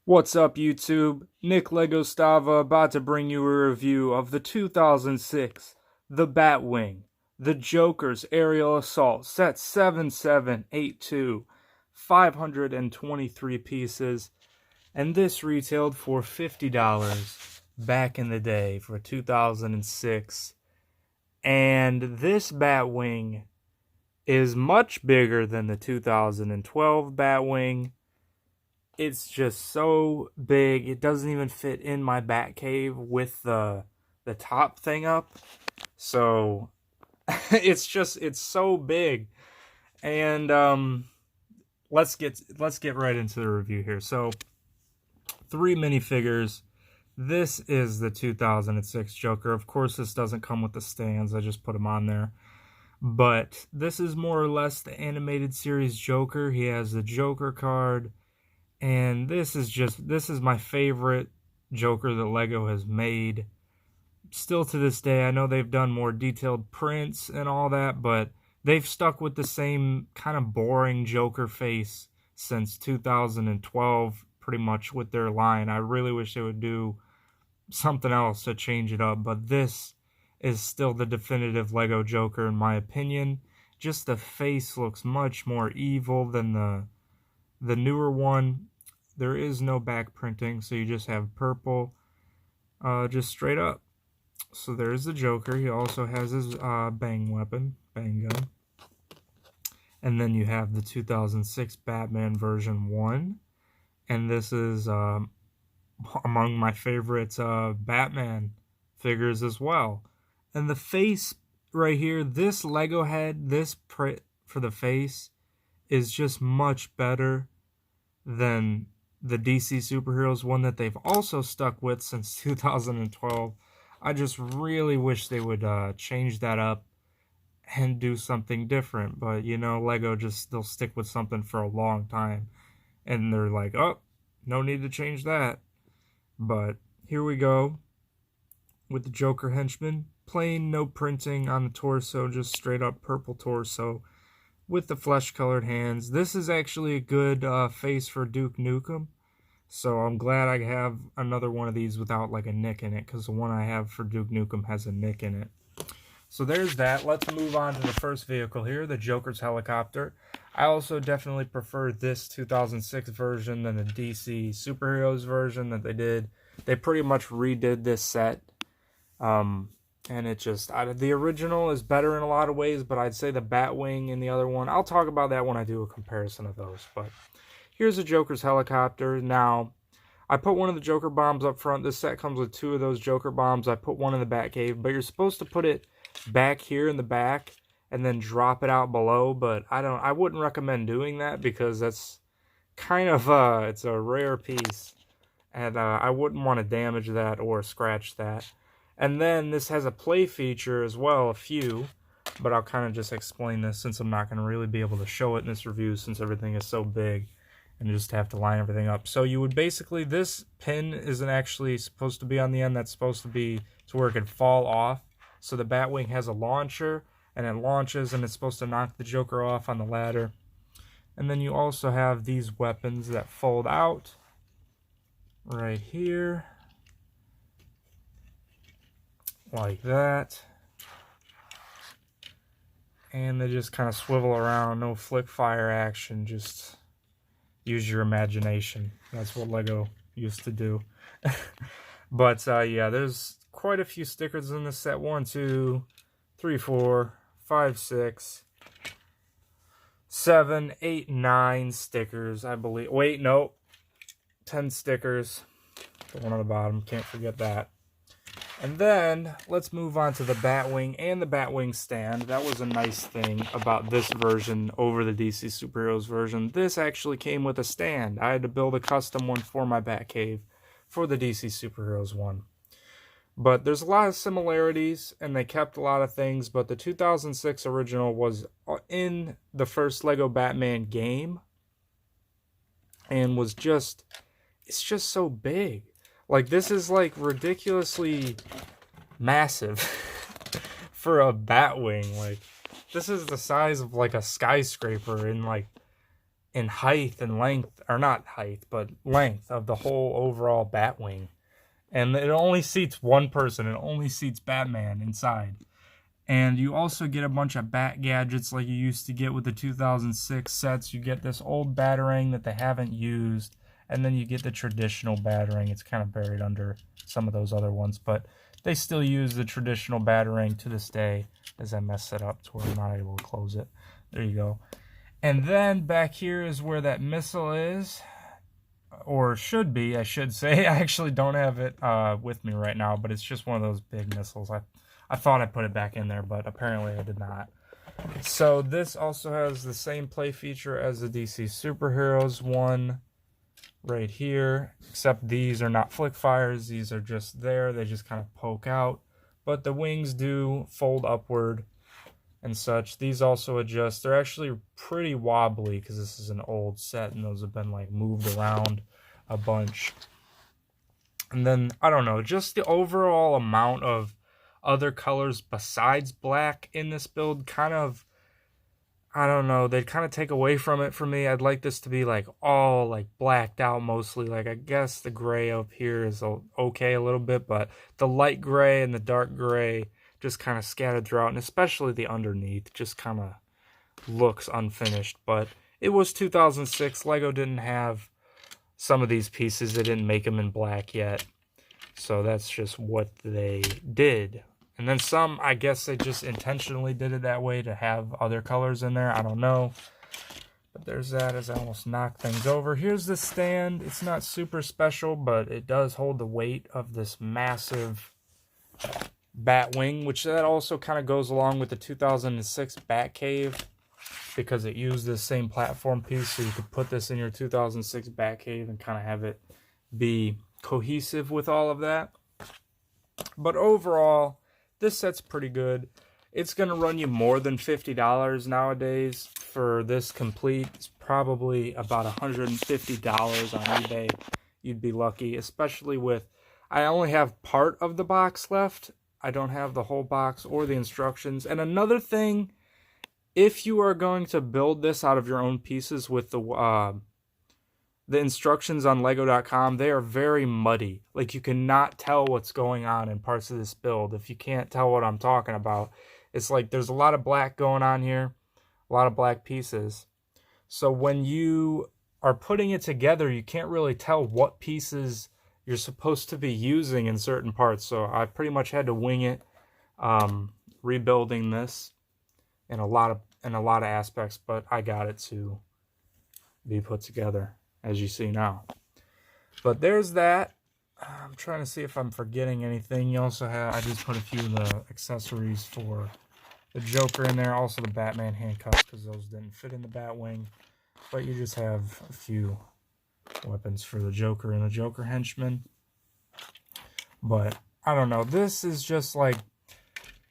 What's up, YouTube? Nick Lego Stava about to bring you a review of the 2006 The Batwing, the Joker's Aerial Assault, set 7782, 523 pieces, and this retailed for $50 back in the day for 2006. And this Batwing is much bigger than the 2012 Batwing. It's just so big. It doesn't even fit in my bat cave with the top thing up. So it's so big. And let's get right into the review here. So 3 minifigures. This is the 2006 Joker. Of course, this doesn't come with the stands. I just put them on there. But this is more or less the animated series Joker. He has the Joker card. And this is my favorite Joker that Lego has made. Still to this day, I know they've done more detailed prints and all that, but they've stuck with the same kind of boring Joker face since 2012, pretty much with their line. I really wish they would do something else to change it up, but this is still the definitive Lego Joker in my opinion. Just the face looks much more evil than the newer one. There is no back printing, so you just have purple, just straight up. So there's the Joker. He also has his bang gun. And then you have the 2006 Batman version 1. And this is among my favorite Batman figures as well. And the face right here, this Lego head, this print for the face is just much better than the DC Superheroes one that they've also stuck with since 2012. I just really wish they would change that up and do something different. But, you know, Lego they'll stick with something for a long time. And they're like, oh, no need to change that. But here we go with the Joker henchman. Plain, no printing on the torso, just straight up purple torso with the flesh-colored hands. This is actually a good face for Duke Nukem. So I'm glad I have another one of these without like a nick in it, because the one I have for Duke Nukem has a nick in it. So there's that. Let's move on to the first vehicle here, the Joker's helicopter. I also definitely prefer this 2006 version than the DC Superheroes version that they did. They pretty much redid this set. And it just, the original is better in a lot of ways, but I'd say the Batwing and the other one, I'll talk about that when I do a comparison of those. But here's the Joker's helicopter. Now, I put one of the Joker bombs up front. This set comes with 2 of those Joker bombs. I put one in the Batcave, but you're supposed to put it back here in the back and then drop it out below, but I wouldn't recommend doing that because that's kind of, it's a rare piece, and I wouldn't want to damage that or scratch that. And then this has a play feature as well, a few, but I'll kind of just explain this since I'm not going to really be able to show it in this review since everything is so big and just have to line everything up. So you would basically, this pin isn't actually supposed to be on the end, that's supposed to be to where it could fall off. So the Batwing has a launcher and it launches and it's supposed to knock the Joker off on the ladder. And then you also have these weapons that fold out right here. Like that, and they just kind of swivel around. No flick fire action, just use your imagination. That's what Lego used to do. But yeah, there's quite a few stickers in this set. 1, 2, 3, 4, 5, 6, 7, 8, 9 stickers, I believe. Wait, no, 10 stickers. The one on the bottom, can't forget that. And then, let's move on to the Batwing and the Batwing stand. That was a nice thing about this version over the DC Superheroes version. This actually came with a stand. I had to build a custom one for my Batcave for the DC Superheroes one. But there's a lot of similarities, and they kept a lot of things, but the 2006 original was in the first Lego Batman game, and was just, it's just so big. Like, this is, like, ridiculously massive for a Batwing. Like, this is the size of, like, a skyscraper in, like, in height and length, or not height, but length of the whole overall Batwing. And it only seats one person. It only seats Batman inside. And you also get a bunch of bat gadgets like you used to get with the 2006 sets. You get this old Batarang that they haven't used, and then you get the traditional Batarang. It's kind of buried under some of those other ones, but they still use the traditional Batarang to this day, as I mess it up to where I'm not able to close it. There you go. And then back here is where that missile is, or should be, I should say. I actually don't have it with me right now, but it's just one of those big missiles. I thought I put it back in there, but apparently I did not. So this also has the same play feature as the DC Superheroes one right here, except these are not flick fires. These are just there. They just kind of poke out, but the wings do fold upward and such. These also adjust. They're actually pretty wobbly because this is an old set and those have been like moved around a bunch. And then, I don't know, just the overall amount of other colors besides black in this build kind of, I don't know, they kind of take away from it for me. I'd like this to be like all like blacked out mostly. Like I guess the gray up here is okay a little bit, but the light gray and the dark gray just kind of scattered throughout, and especially the underneath just kind of looks unfinished. But it was 2006. Lego didn't have some of these pieces. They didn't make them in black yet. So that's just what they did. And then some, I guess they just intentionally did it that way to have other colors in there. I don't know. But there's that as I almost knock things over. Here's the stand. It's not super special, but it does hold the weight of this massive Batwing, which that also kind of goes along with the 2006 Batcave because it used the same platform piece. So you could put this in your 2006 Batcave and kind of have it be cohesive with all of that. But overall, this set's pretty good. It's going to run you more than $50 nowadays for this complete. It's probably about $150 on eBay. You'd be lucky, especially with, I only have part of the box left. I don't have the whole box or the instructions. And another thing, if you are going to build this out of your own pieces with the instructions on Lego.com, they are very muddy. Like, you cannot tell what's going on in parts of this build. If you can't tell what I'm talking about, it's like there's a lot of black going on here, a lot of black pieces. So when you are putting it together, you can't really tell what pieces you're supposed to be using in certain parts. So I pretty much had to wing it, rebuilding this in a lot of aspects, but I got it to be put together, as you see now. But there's that. I'm trying to see if I'm forgetting anything. You also have, I just put a few of the accessories for the Joker in there. Also the Batman handcuffs, because those didn't fit in the Batwing. But you just have a few weapons for the Joker and the Joker henchman. But I don't know. This is just like,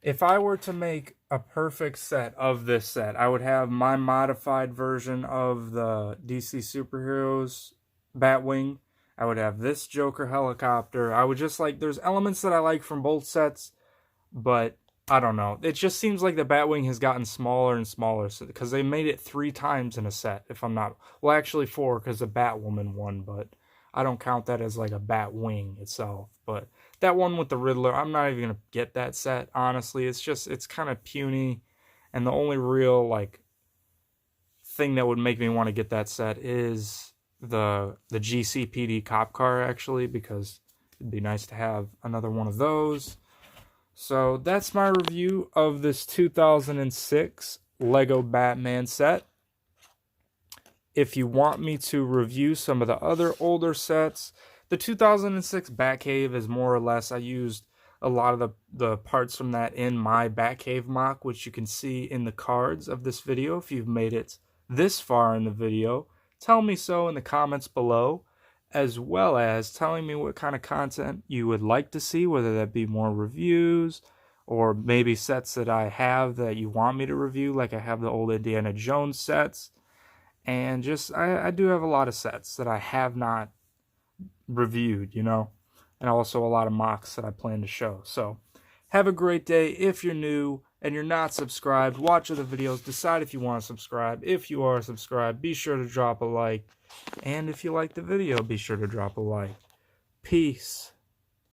if I were to make a perfect set of this set, I would have my modified version of the DC Superheroes Batwing. I would have this Joker helicopter. I would just like, there's elements that I like from both sets, but I don't know. It just seems like the Batwing has gotten smaller and smaller because they made it 3 times in a set, if I'm not, well, actually 4 because the Batwoman won, but I don't count that as like a Batwing itself. But that one with the Riddler, I'm not even going to get that set, honestly. It's just, it's kind of puny, and the only real like thing that would make me want to get that set is the GCPD cop car, actually, because it'd be nice to have another one of those. So that's my review of this 2006 Lego Batman set. If you want me to review some of the other older sets, the 2006 Batcave is more or less, I used a lot of the parts from that in my Batcave mock, which you can see in the cards of this video. If you've made it this far in the video, tell me so in the comments below, as well as telling me what kind of content you would like to see, whether that be more reviews or maybe sets that I have that you want me to review, like I have the old Indiana Jones sets. And just, I do have a lot of sets that I have not reviewed, you know, and also a lot of mocks that I plan to show. So Have a great day. If you're new and you're not subscribed, watch other videos. Decide if you want to subscribe. If you are subscribed, be sure to drop a like. And if you like the video, be sure to drop a like. Peace.